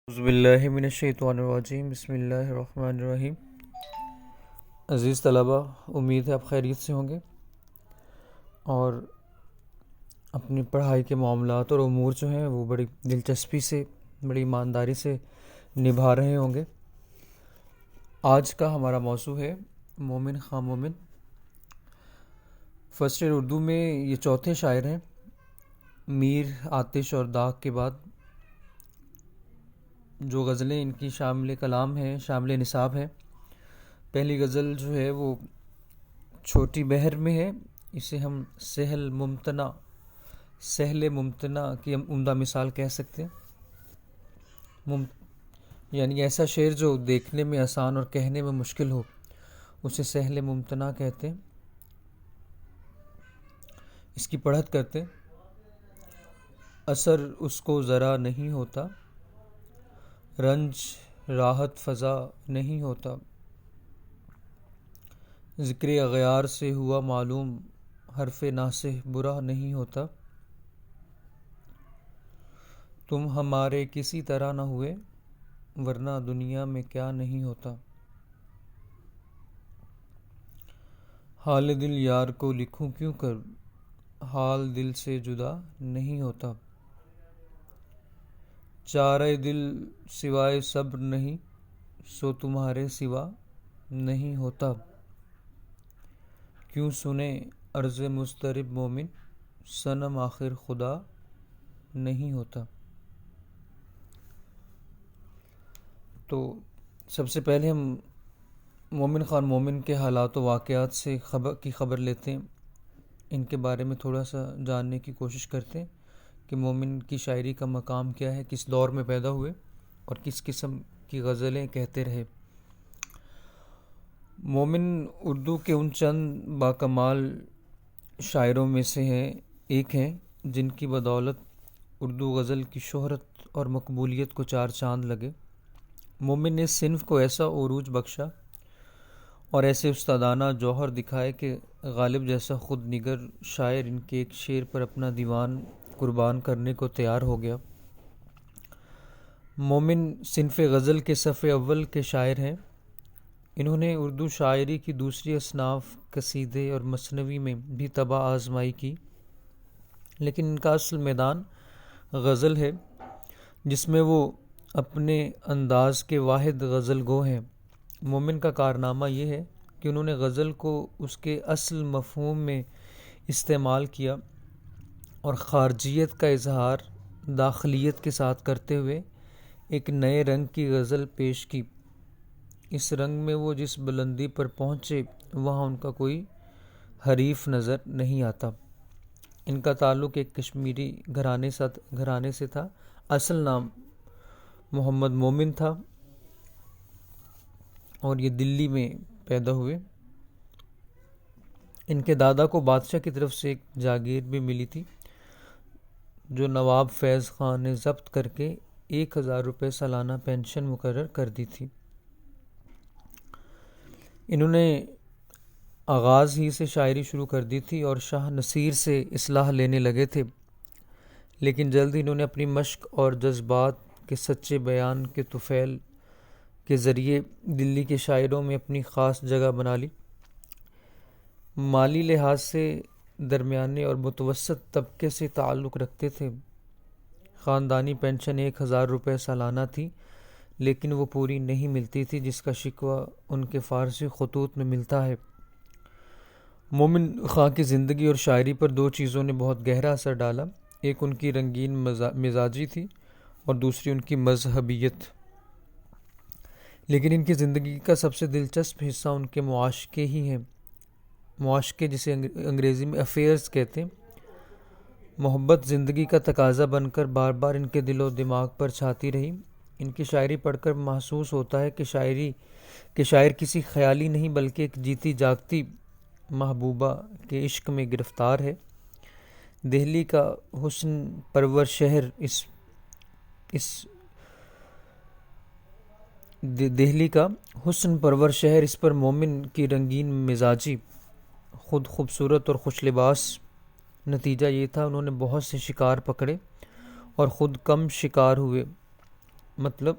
اعوذ باللہ من الشیطان الرجیم، بسم اللہ الرحمن الرحیم۔ عزیز طلبہ، امید ہے آپ خیریت سے ہوں گے اور اپنی پڑھائی کے معاملات اور امور جو ہیں وہ بڑی دلچسپی سے، بڑی ایمانداری سے نبھا رہے ہوں گے۔ آج کا ہمارا موضوع ہے مومن خواہ مومن۔ فرسٹ ایئر اردو میں یہ چوتھے شاعر ہیں۔ میر، آتش اور داغ کے بعد جو غزلیں ان کی شامل کلام ہیں، شامل نصاب ہیں۔ پہلی غزل جو ہے وہ چھوٹی بحر میں ہے۔ اسے ہم سہل ممتنع کی عمدہ مثال کہہ سکتے ہیں۔ یعنی ایسا شعر جو دیکھنے میں آسان اور کہنے میں مشکل ہو، اسے سہل ممتنع کہتے ہیں۔ اس کی پڑھت کرتے ہیں۔ اثر اس کو ذرا نہیں ہوتا، رنج راحت فضا نہیں ہوتا، ذکر اغیار سے ہوا معلوم، حرف ناصح برا نہیں ہوتا، تم ہمارے کسی طرح نہ ہوئے، ورنہ دنیا میں کیا نہیں ہوتا، حال دل یار کو لکھوں کیوں کر، حال دل سے جدا نہیں ہوتا، چارہ دل سوائے صبر نہیں، سو تمہارے سوا نہیں ہوتا، کیوں سنے عرض مضطرب مومن، صنم آخر خدا نہیں ہوتا۔ تو سب سے پہلے ہم مومن خان مومن کے حالات و واقعات سے خبر لیتے ہیں۔ ان کے بارے میں تھوڑا سا جاننے کی کوشش کرتے ہیں کہ مومن کی شاعری کا مقام کیا ہے، کس دور میں پیدا ہوئے اور کس قسم کی غزلیں کہتے رہے۔ مومن اردو کے ان چند باکمال شاعروں میں سے ایک ہیں جن کی بدولت اردو غزل کی شہرت اور مقبولیت کو چار چاند لگے۔ مومن نے اس صنف کو ایسا عروج بخشا اور ایسے استادانہ جوہر دکھائے کہ غالب جیسا خود نگر شاعر ان کے ایک شعر پر اپنا دیوان قربان کرنے کو تیار ہو گیا۔ مومن صنف غزل کے صف اول کے شاعر ہیں۔ انہوں نے اردو شاعری کی دوسری اصناف قصیدے اور مثنوی میں بھی طبع آزمائی کی، لیکن ان کا اصل میدان غزل ہے، جس میں وہ اپنے انداز کے واحد غزل گو ہیں۔ مومن کا کارنامہ یہ ہے کہ انہوں نے غزل کو اس کے اصل مفہوم میں استعمال کیا اور خارجیت کا اظہار داخلیت کے ساتھ کرتے ہوئے ایک نئے رنگ کی غزل پیش کی۔ اس رنگ میں وہ جس بلندی پر پہنچے، وہاں ان کا کوئی حریف نظر نہیں آتا۔ ان کا تعلق ایک کشمیری گھرانے سے تھا۔ اصل نام محمد مومن تھا اور یہ دلی میں پیدا ہوئے۔ ان کے دادا کو بادشاہ کی طرف سے ایک جاگیر بھی ملی تھی، جو نواب فیض خان نے ضبط کر کے 1000 روپے سالانہ پینشن مقرر کر دی تھی۔ انہوں نے آغاز ہی سے شاعری شروع کر دی تھی اور شاہ نصیر سے اصلاح لینے لگے تھے، لیکن جلد ہی انہوں نے اپنی مشق اور جذبات کے سچے بیان کے طفیل کے ذریعے دلی کے شاعروں میں اپنی خاص جگہ بنا لی۔ مالی لحاظ سے درمیانے اور متوسط طبقے سے تعلق رکھتے تھے۔ خاندانی پینشن 1000 روپے سالانہ تھی، لیکن وہ پوری نہیں ملتی تھی، جس کا شکوہ ان کے فارسی خطوط میں ملتا ہے۔ مومن خاں کی زندگی اور شاعری پر دو چیزوں نے بہت گہرا اثر ڈالا، ایک ان کی رنگین مزاجی تھی اور دوسری ان کی مذہبیت۔ لیکن ان کی زندگی کا سب سے دلچسپ حصہ ان کے معاشقے ہی ہیں، معاشقے جسے انگریزی میں افیئرز کہتے ہیں۔ محبت زندگی کا تقاضا بن کر بار بار ان کے دل و دماغ پر چھاتی رہی۔ ان کی شاعری پڑھ کر محسوس ہوتا ہے کہ شاعر کسی خیالی نہیں بلکہ ایک جیتی جاگتی محبوبہ کے عشق میں گرفتار ہے۔ دہلی کا حسن پرور شہر اس پر مومن کی رنگین مزاجی، خود خوبصورت اور خوش لباس۔ نتیجہ یہ تھا انہوں نے بہت سے شکار پکڑے اور خود کم شکار ہوئے۔ مطلب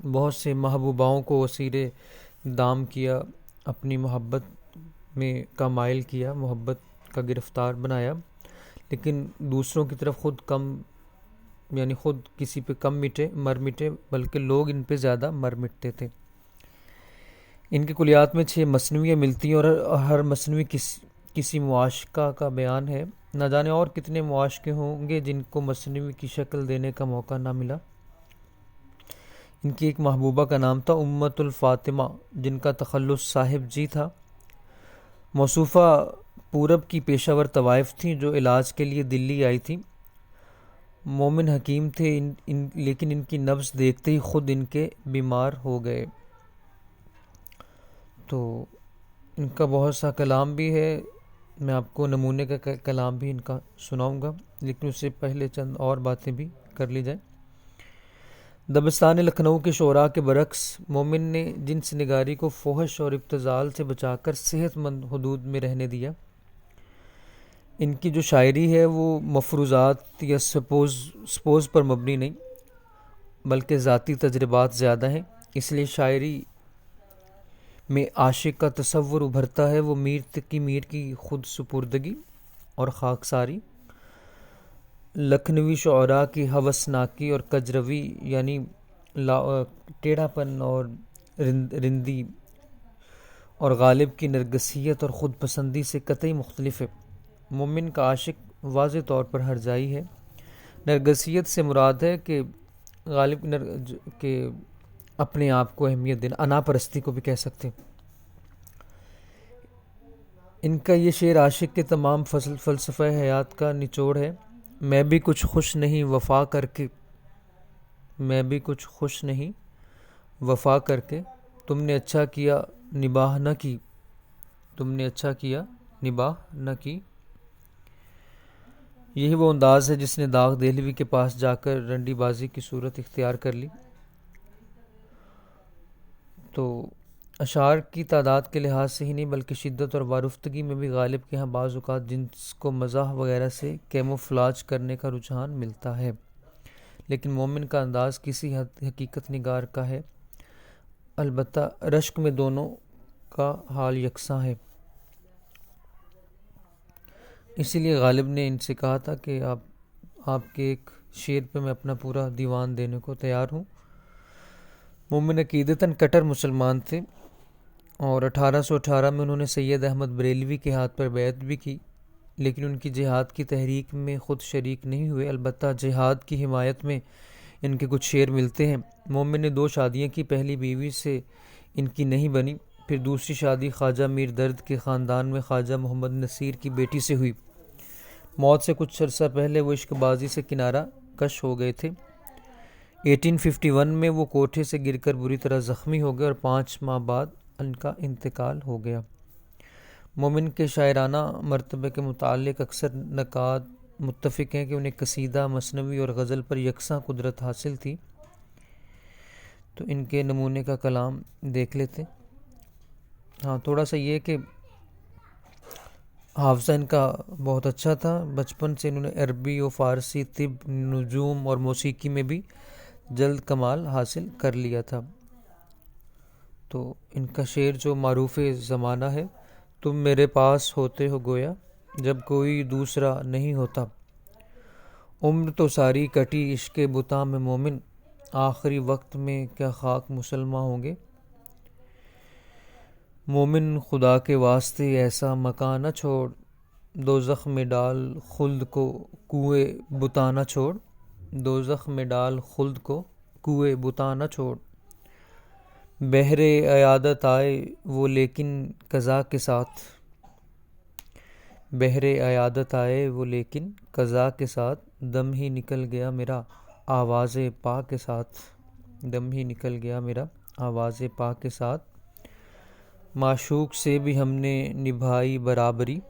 بہت سے محبوباؤں کو اسیر دام کیا، اپنی محبت میں کا مائل کیا، محبت کا گرفتار بنایا، لیکن دوسروں کی طرف خود کسی پہ کم مر مٹے، بلکہ لوگ ان پہ زیادہ مر مٹتے تھے۔ ان کے کلیات میں 6 مثنویاں ملتی ہیں، اور ہر مثنوی کسی معاشقہ کا بیان ہے۔ نہ جانے اور کتنے معاشقے ہوں گے جن کو مثنوی کی شکل دینے کا موقع نہ ملا۔ ان کی ایک محبوبہ کا نام تھا امت الفاطمہ، جن کا تخلص صاحب جی تھا۔ موصوفہ پورب کی پیشہ ور طوائف تھیں جو علاج کے لیے دلی آئی تھیں۔ مومن حکیم تھے، لیکن ان کی نبض دیکھتے ہی خود ان کے بیمار ہو گئے۔ تو ان کا بہت سا کلام بھی ہے، میں آپ کو نمونے کا کلام بھی ان کا سناؤں گا، لیکن اس سے پہلے چند اور باتیں بھی کر لی جائیں۔ دبستان لکھنؤ کے شعراء کے برعکس مومن نے جنس نگاری کو فحش اور ابتذال سے بچا کر صحت مند حدود میں رہنے دیا۔ ان کی جو شاعری ہے وہ مفروضات یا سپوز پر مبنی نہیں، بلکہ ذاتی تجربات زیادہ ہیں، اس لیے شاعری میں عاشق کا تصور ابھرتا ہے، وہ میر کی خود سپردگی اور خاکساری، لکھنوی شعراء کی ہوسناکی اور کجروی یعنی ٹیڑھا پن اور رندی، اور غالب کی نرگسیت اور خود پسندی سے قطعی مختلف ہے۔ مومن کا عاشق واضح طور پر ہرجائی ہے۔ نرگسیت سے مراد ہے کہ غالب کے اپنے آپ کو اہمیت دینا، انا پرستی کو بھی کہہ سکتے ہیں۔ ان کا یہ شعر عاشق کے تمام فلسفہ حیات کا نچوڑ ہے۔ میں بھی کچھ خوش نہیں وفا کر کے، میں بھی کچھ خوش نہیں وفا کر کے، تم نے اچھا کیا نباہ نہ کی، تم نے اچھا کیا نباہ نہ کی۔ یہی وہ انداز ہے جس نے داغ دہلوی کے پاس جا کر رنڈی بازی کی صورت اختیار کر لی۔ تو اشعار کی تعداد کے لحاظ سے ہی نہیں بلکہ شدت اور وارفتگی میں بھی غالب کے ہاں بعض اوقات جنس کو مزاح وغیرہ سے کیموفلاج کرنے کا رجحان ملتا ہے، لیکن مومن کا انداز کسی حد حقیقت نگار کا ہے، البتہ رشک میں دونوں کا حال یکساں ہے۔ اسی لیے غالب نے ان سے کہا تھا کہ آپ کے ایک شعر پہ میں اپنا پورا دیوان دینے کو تیار ہوں۔ مومن عقیدتاً کٹر مسلمان تھے، اور 1818 میں انہوں نے سید احمد بریلوی کے ہاتھ پر بیعت بھی کی، لیکن ان کی جہاد کی تحریک میں خود شریک نہیں ہوئے، البتہ جہاد کی حمایت میں ان کے کچھ شعر ملتے ہیں۔ مومن نے 2 شادیاں کی، پہلی بیوی سے ان کی نہیں بنی، پھر دوسری شادی خواجہ میر درد کے خاندان میں خواجہ محمد نصیر کی بیٹی سے ہوئی۔ موت سے کچھ عرصہ پہلے وہ عشق بازی سے کنارہ کش ہو گئے تھے۔ 1851 میں وہ کوٹھے سے گر کر بری طرح زخمی ہو گئے اور 5 ماہ بعد ان کا انتقال ہو گیا۔ مومن کے شاعرانہ مرتبے کے متعلق اکثر نقاد متفق ہیں کہ انہیں قصیدہ، مثنوی اور غزل پر یکساں قدرت حاصل تھی۔ تو ان کے نمونے کا کلام دیکھ لیتے۔ ہاں، تھوڑا سا یہ کہ حافظہ ان کا بہت اچھا تھا، بچپن سے انہوں نے عربی و فارسی، طب، نجوم اور موسیقی میں بھی جلد کمال حاصل کر لیا تھا۔ تو ان کا شعر جو معروف زمانہ ہے، تم میرے پاس ہوتے ہو گویا جب کوئی دوسرا نہیں ہوتا، عمر تو ساری کٹی عشق بتاں میں مومن، آخری وقت میں کیا خاک مسلماں ہوں گے۔ مومن خدا کے واسطے ایسا مکان نہ چھوڑ، دوزخ میں ڈال خلد کو کوئے بتاں نہ چھوڑ، دوزخ میں ڈال خلد کو کوئے بتاں نہ چھوڑ۔ بہر عیادت آئے وہ لیکن قضا کے ساتھ، بہر عیادت آئے وہ لیکن قضا کے ساتھ، دم ہی نکل گیا میرا آواز پا کے ساتھ، دم ہی نکل گیا میرا آواز پا کے ساتھ۔ معشوق سے بھی ہم نے نبھائی برابری،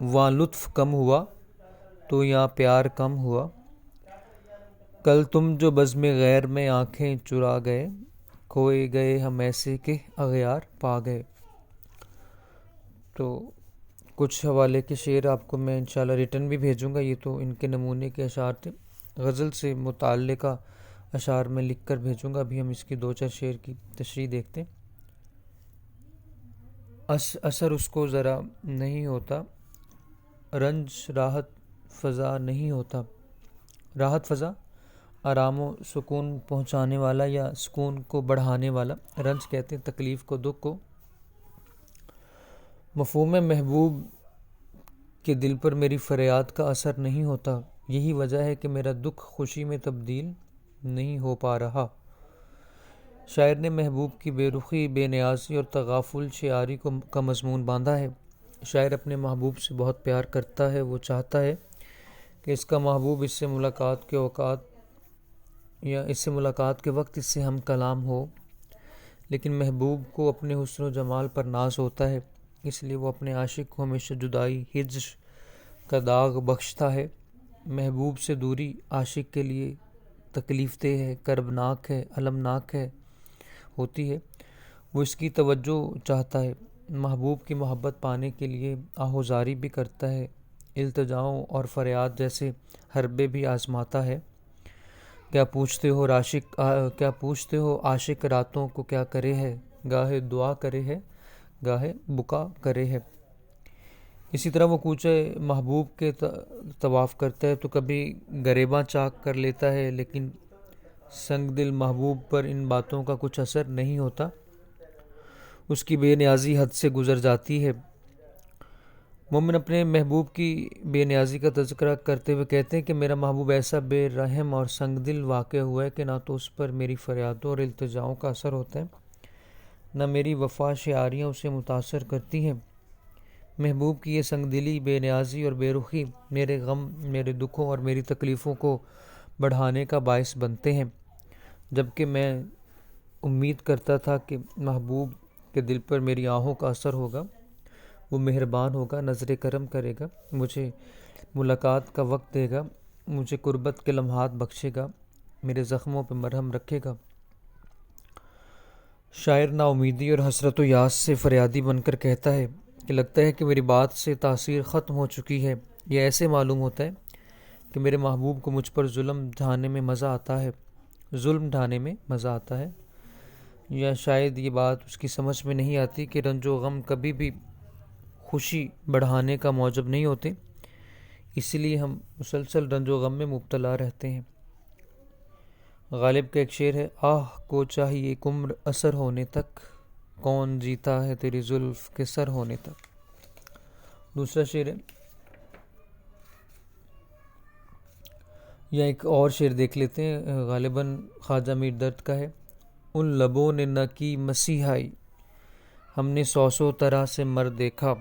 وہاں لطف کم ہوا تو یہاں پیار کم ہوا، کل تم جو بزم غیر میں آنکھیں چرا گئے، کھوئے گئے ہم ایسے کہ اغیار پا گئے۔ تو کچھ حوالے کے شعر آپ کو میں انشاءاللہ ریٹن بھی بھیجوں گا، یہ تو ان کے نمونے کے اشعار تھے۔ غزل سے متعلقہ اشعار میں لکھ کر بھیجوں گا۔ ابھی ہم اس کی 2-4 شعر کی تشریح دیکھتے ہیں۔ اثر اس کو ذرا نہیں ہوتا، رنج راحت فضا نہیں ہوتا۔ راحت فضا آرام و سکون پہنچانے والا یا سکون کو بڑھانے والا، رنج کہتے ہیں تکلیف کو، دکھ کو۔ مفہوم محبوب کے دل پر میری فریاد کا اثر نہیں ہوتا، یہی وجہ ہے کہ میرا دکھ خوشی میں تبدیل نہیں ہو پا رہا۔ شاعر نے محبوب کی بے رخی، بے نیازی اور تغافل شعاری کا مضمون باندھا ہے۔ شاعر اپنے محبوب سے بہت پیار کرتا ہے، وہ چاہتا ہے کہ اس کا محبوب اس سے ملاقات کے وقت اس سے ہم کلام ہو، لیکن محبوب کو اپنے حسن و جمال پر ناز ہوتا ہے، اس لیے وہ اپنے عاشق کو ہمیشہ جدائی، ہجر کا داغ بخشتا ہے۔ محبوب سے دوری عاشق کے لیے تکلیف دہ ہے، کربناک ہے، المناک ہوتی ہے۔ وہ اس کی توجہ چاہتا ہے، محبوب کی محبت پانے کے لیے آہوزاری بھی کرتا ہے، التجاؤں اور فریاد جیسے حربے بھی آزماتا ہے۔ کیا پوچھتے ہو عاشق راتوں کو کیا کرے ہے، گاہے دعا کرے ہے، گاہے بکا کرے ہے۔ اسی طرح وہ کوچے محبوب کے طواف کرتا ہے تو کبھی گریباں چاک کر لیتا ہے، لیکن سنگ دل محبوب پر ان باتوں کا کچھ اثر نہیں ہوتا، اس کی بے نیازی حد سے گزر جاتی ہے۔ مومن اپنے محبوب کی بے نیازی کا تذکرہ کرتے ہوئے کہتے ہیں کہ میرا محبوب ایسا بے رحم اور سنگ دل واقع ہوا ہے کہ نہ تو اس پر میری فریادوں اور التجاؤں کا اثر ہوتا ہے، نہ میری وفا شعاریاں اسے متاثر کرتی ہیں۔ محبوب کی یہ سنگ دلی، بے نیازی اور بے رخی میرے غم، میرے دکھوں اور میری تکلیفوں کو بڑھانے کا باعث بنتے ہیں، جبکہ میں امید کرتا تھا کہ محبوب کے دل پر میری آہوں کا اثر ہوگا، وہ مہربان ہوگا، نظر کرم کرے گا، مجھے ملاقات کا وقت دے گا، مجھے قربت کے لمحات بخشے گا، میرے زخموں پہ مرہم رکھے گا۔ شاعر نا امیدی اور حسرت و یاس سے فریادی بن کر کہتا ہے کہ لگتا ہے کہ میری بات سے تاثیر ختم ہو چکی ہے، یہ ایسے معلوم ہوتا ہے کہ میرے محبوب کو مجھ پر ظلم ڈھانے میں مزہ آتا ہے، یا شاید یہ بات اس کی سمجھ میں نہیں آتی کہ رنج و غم کبھی بھی خوشی بڑھانے کا موجب نہیں ہوتے، اسی لیے ہم مسلسل رنج و غم میں مبتلا رہتے ہیں۔ غالب کا ایک شعر ہے، آہ کو چاہیے ایک عمر اثر ہونے تک، کون جیتا ہے تیری زلف کے سر ہونے تک۔ دوسرا شعر ہے، یا ایک اور شعر دیکھ لیتے ہیں، غالباً خواجہ میر درد کا ہے۔ ان لبوں نے نہ کی مسیحائی، ہم نے 100 طرح سے مر دیکھا۔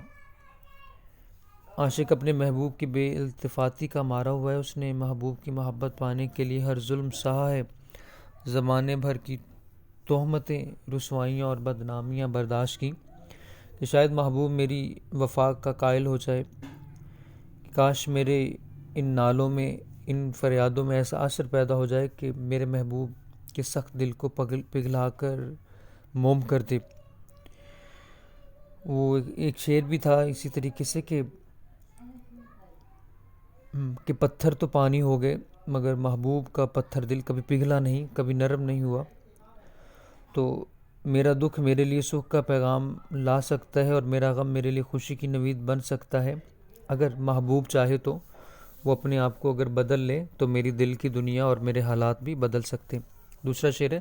عاشق اپنے محبوب کی بے التفاتی کا مارا ہوا ہے، اس نے محبوب کی محبت پانے کے لیے ہر ظلم سہا ہے، زمانے بھر کی تہمتیں، رسوائیاں اور بدنامیاں برداشت کی، کہ شاید محبوب میری وفا کا قائل ہو جائے، کاش میرے ان نالوں میں، ان فریادوں میں ایسا اثر پیدا ہو جائے کہ میرے محبوب کے سخت دل کو پگھلا کر موم کر دے۔ وہ ایک شعر بھی تھا اسی طریقے سے کہ پتھر تو پانی ہو گئے مگر محبوب کا پتھر دل کبھی پگھلا نہیں، کبھی نرم نہیں ہوا۔ تو میرا دکھ میرے لیے سکھ کا پیغام لا سکتا ہے اور میرا غم میرے لیے خوشی کی نوید بن سکتا ہے، اگر محبوب چاہے تو وہ اپنے آپ کو اگر بدل لے تو میری دل کی دنیا اور میرے حالات بھی بدل سکتے۔ دوسرا شعر ہے،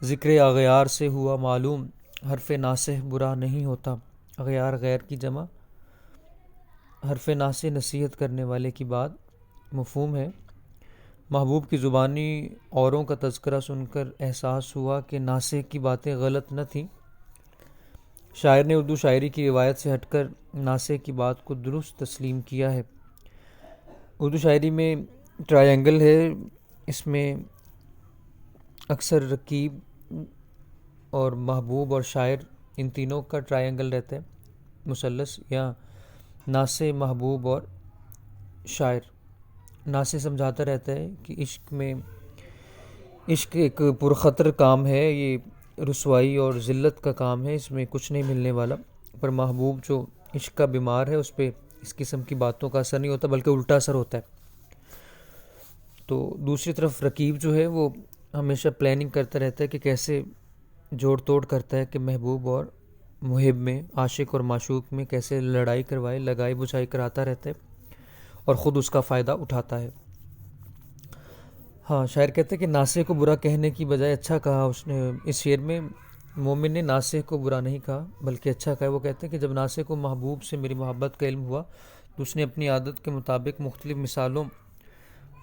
ذکر اغیار سے ہوا معلوم، حرف ناصح برا نہیں ہوتا۔ اغیار غیر کی جمع، حرف ناصح نصیحت کرنے والے کی بات، مفہوم ہے محبوب کی زبانی اوروں کا تذکرہ سن کر احساس ہوا کہ ناصح کی باتیں غلط نہ تھیں۔ شاعر نے اردو شاعری کی روایت سے ہٹ کر ناصح کی بات کو درست تسلیم کیا ہے۔ اردو شاعری میں ٹرائنگل ہے، اس میں اکثر رکیب اور محبوب اور شاعر ان تینوں کا ٹرائنگل رہتا ہے، مثلث، یا ناصح، محبوب اور شاعر۔ ناصح سمجھاتا رہتا ہے کہ عشق ایک پرخطر کام ہے، یہ رسوائی اور ذلت کا کام ہے، اس میں کچھ نہیں ملنے والا، پر محبوب جو عشق کا بیمار ہے اس پہ اس قسم کی باتوں کا اثر نہیں ہوتا بلکہ الٹا اثر ہوتا ہے۔ تو دوسری طرف رکیب جو ہے وہ ہمیشہ پلاننگ کرتا رہتا ہے کہ کیسے جوڑ توڑ کرتا ہے کہ محبوب اور محب میں، عاشق اور معشوق میں کیسے لڑائی کروائے، لگائی بجھائی کراتا رہتا ہے اور خود اس کا فائدہ اٹھاتا ہے۔ ہاں، شاعر کہتے ہیں کہ ناصح کو برا کہنے کی بجائے اچھا کہا اس نے۔ اس شعر میں مومن نے ناصح کو برا نہیں کہا بلکہ اچھا کہا۔ وہ کہتے ہیں کہ جب ناصح کو محبوب سے میری محبت کا علم ہوا تو اس نے اپنی عادت کے مطابق مختلف مثالوں،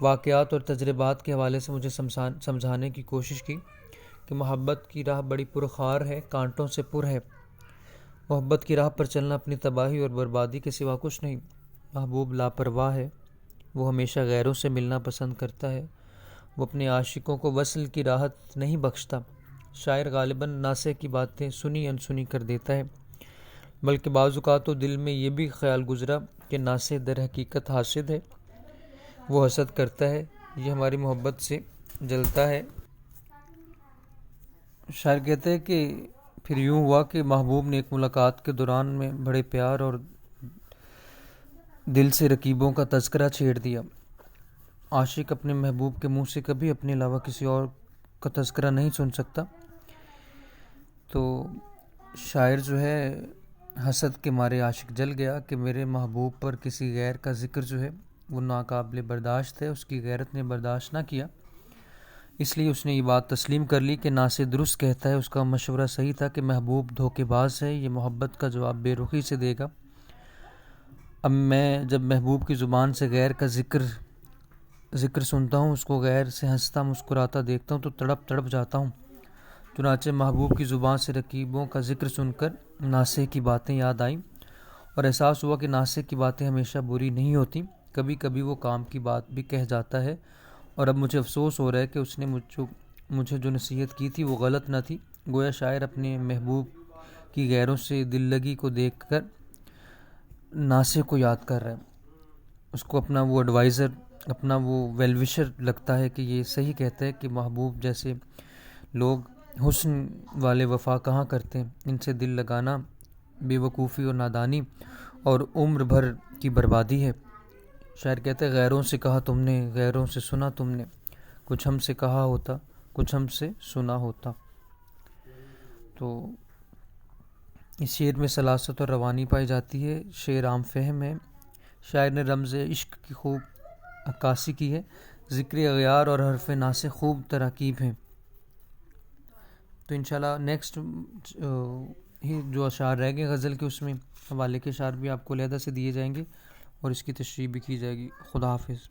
واقعات اور تجربات کے حوالے سے مجھے سمجھانے کی کوشش کی کہ محبت کی راہ بڑی پرخار ہے، کانٹوں سے پر ہے۔ محبت کی راہ پر چلنا اپنی تباہی اور بربادی کے سوا کچھ نہیں۔ محبوب لاپرواہ ہے، وہ ہمیشہ غیروں سے ملنا پسند کرتا ہے، وہ اپنے عاشقوں کو وصل کی راحت نہیں بخشتا۔ شاعر غالباً ناصح کی باتیں سنی انسنی کر دیتا ہے، بلکہ بعض اوقات تو دل میں یہ بھی خیال گزرا کہ ناصح در حقیقت حاسد ہے، وہ حسد کرتا ہے، یہ ہماری محبت سے جلتا ہے۔ شاعر کہتے ہیں کہ پھر یوں ہوا کہ محبوب نے ایک ملاقات کے دوران میں بڑے پیار اور دل سے رکیبوں کا تذکرہ چھیڑ دیا۔ عاشق اپنے محبوب کے منہ سے کبھی اپنے علاوہ کسی اور کا تذکرہ نہیں سن سکتا۔ تو شاعر جو ہے حسد کے مارے عاشق جل گیا کہ میرے محبوب پر کسی غیر کا ذکر جو ہے وہ ناقابل برداشت ہے، اس کی غیرت نے برداشت نہ کیا، اس لیے اس نے یہ بات تسلیم کر لی کہ ناصح درست کہتا ہے، اس کا مشورہ صحیح تھا کہ محبوب دھوکے باز ہے، یہ محبت کا جواب بے رخی سے دے گا۔ اب میں جب محبوب کی زبان سے غیر کا ذکر سنتا ہوں، اس کو غیر سے ہنستا مسکراتا دیکھتا ہوں تو تڑپ تڑپ جاتا ہوں۔ چنانچہ محبوب کی زبان سے رکیبوں کا ذکر سن کر ناصح کی باتیں یاد آئیں اور احساس ہوا کہ ناصح کی باتیں ہمیشہ بری نہیں ہوتی، کبھی کبھی وہ کام کی بات بھی کہہ جاتا ہے، اور اب مجھے افسوس ہو رہا ہے کہ اس نے مجھے جو نصیحت کی تھی وہ غلط نہ تھی۔ گویا شاعر اپنے محبوب کی غیروں سے دل لگی کو دیکھ کر ناصح کو یاد کر رہا ہے، اس کو اپنا وہ ایڈوائزر، اپنا وہ ویل وشر لگتا ہے کہ یہ صحیح کہتا ہے کہ محبوب جیسے لوگ حسن والے وفا کہاں کرتے ہیں، ان سے دل لگانا بے وقوفی اور نادانی اور عمر بھر کی بربادی ہے۔ شاعر کہتے ہیں غیروں سے کہا تم نے، غیروں سے سنا تم نے، کچھ ہم سے کہا ہوتا، کچھ ہم سے سنا ہوتا۔ تو اس شعر میں سلاست اور روانی پائی جاتی ہے، شعر عام فہم ہے، شاعر نے رمز عشق کی خوب عکاسی کی ہے، ذکر اغیار اور حرف ناصح خوب تراکیب ہیں۔ تو انشاءاللہ نیکسٹ ہی جو اشعار رہ گئے غزل کے، اس میں حوالے کے اشعار بھی آپ کو علیحدہ سے دیے جائیں گے اور اس کی تشریح بھی کی جائے گی۔ خدا حافظ۔